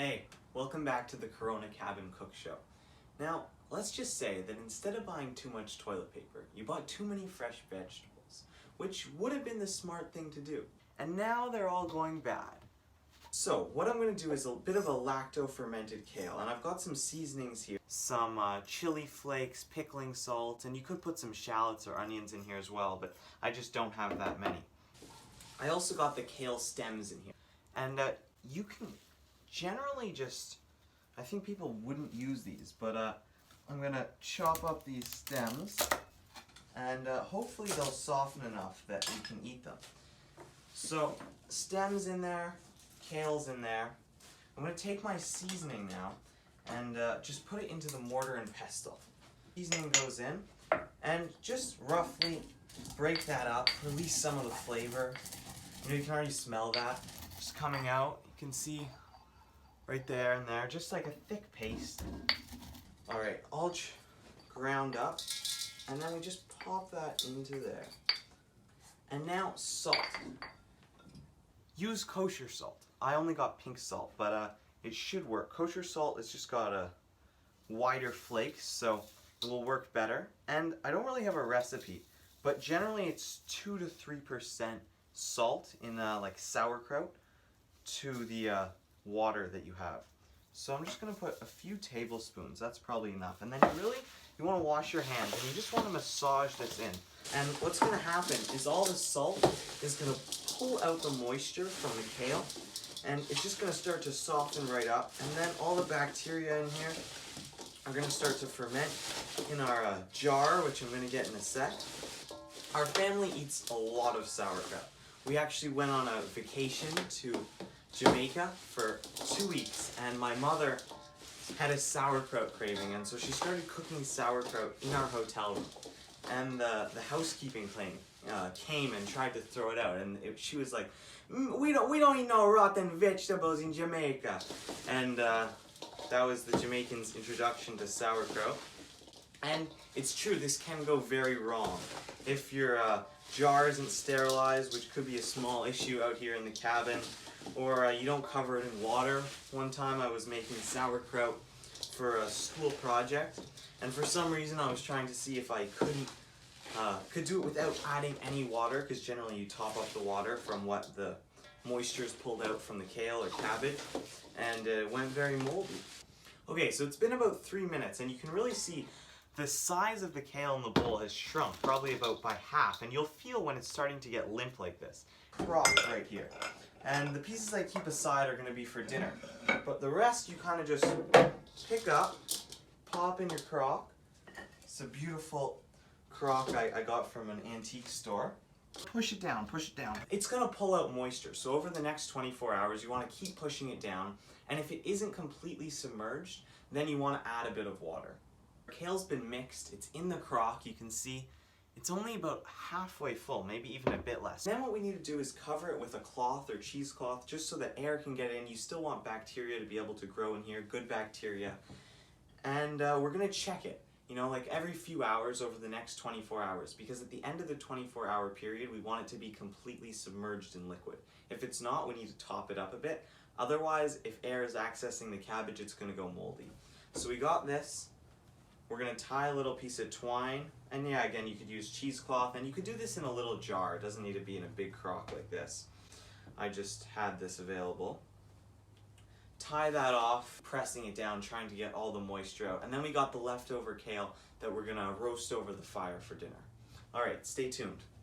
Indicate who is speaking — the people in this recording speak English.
Speaker 1: Hey, welcome back to the Corona Cabin Cook Show. Now, let's just say that instead of buying too much toilet paper, you bought too many fresh vegetables, which would have been the smart thing to do. And now they're all going bad. So, what I'm going to do is a bit of a lacto-fermented kale, and I've got some seasonings here. Some chili flakes, pickling salt, and you could put some shallots or onions in here as well, but I just don't have that many. I also got the kale stems in here. And you can generally just, I think people wouldn't use these, but I'm going to chop up these stems, and hopefully they'll soften enough that you can eat them. So, stems in there, kale's in there. I'm going to take my seasoning now and just put it into the mortar and pestle. Seasoning goes in, and just roughly break that up, release some of the flavor. You can already smell that just coming out. You can see right there and there, just like a thick paste. Alright, all ground up, and then we just pop that into there. And now salt. Use kosher salt. I only got pink salt, but it should work. Kosher salt has just got a wider flakes, so it will work better. And I don't really have a recipe, but generally it's 2 to 3% salt in like sauerkraut to the water that you have. So I'm just going to put a few tablespoons. That's probably enough. And then you want to wash your hands, and you just want to massage this in. And what's going to happen is all the salt is going to pull out the moisture from the kale, and it's just going to start to soften right up. And then all the bacteria in here are going to start to ferment in our jar, which I'm going to get in a sec. Our family eats a lot of sauerkraut. We actually went on a vacation to Jamaica for 2 weeks, and my mother had a sauerkraut craving, and so she started cooking sauerkraut in our hotel room. And the housekeeping thing came and tried to throw it out, and she was like, we don't eat no rotten vegetables in Jamaica. And that was the Jamaicans' introduction to sauerkraut. And it's true, this can go very wrong. If your jar isn't sterilized, which could be a small issue out here in the cabin, or you don't cover it in water. One time I was making sauerkraut for a school project, and for some reason I was trying to see if I could do it without adding any water, because generally you top up the water from what the moisture is pulled out from the kale or cabbage, and it went very moldy. Okay, so it's been about 3 minutes, and you can really see the size of the kale in the bowl has shrunk, probably about by half, and you'll feel when it's starting to get limp like this. Crock right here. And the pieces I keep aside are going to be for dinner. But the rest you kind of just pick up, pop in your crock. It's a beautiful crock I got from an antique store. Push it down, push it down. It's going to pull out moisture, so over the next 24 hours you want to keep pushing it down, and if it isn't completely submerged, then you want to add a bit of water. Kale's been mixed, it's in the crock, you can see it's only about halfway full, maybe even a bit less. Then what we need to do is cover it with a cloth or cheesecloth just so that air can get in. You still want bacteria to be able to grow in here, good bacteria. And we're going to check it, like every few hours over the next 24 hours, because at the end of the 24-hour period we want it to be completely submerged in liquid. If it's not, we need to top it up a bit. Otherwise, if air is accessing the cabbage, it's going to go moldy. So we got this. We're going to tie a little piece of twine, and yeah, again, you could use cheesecloth, and you could do this in a little jar. It doesn't need to be in a big crock like this. I just had this available. Tie that off, pressing it down, trying to get all the moisture out, and then we got the leftover kale that we're going to roast over the fire for dinner. Alright, stay tuned.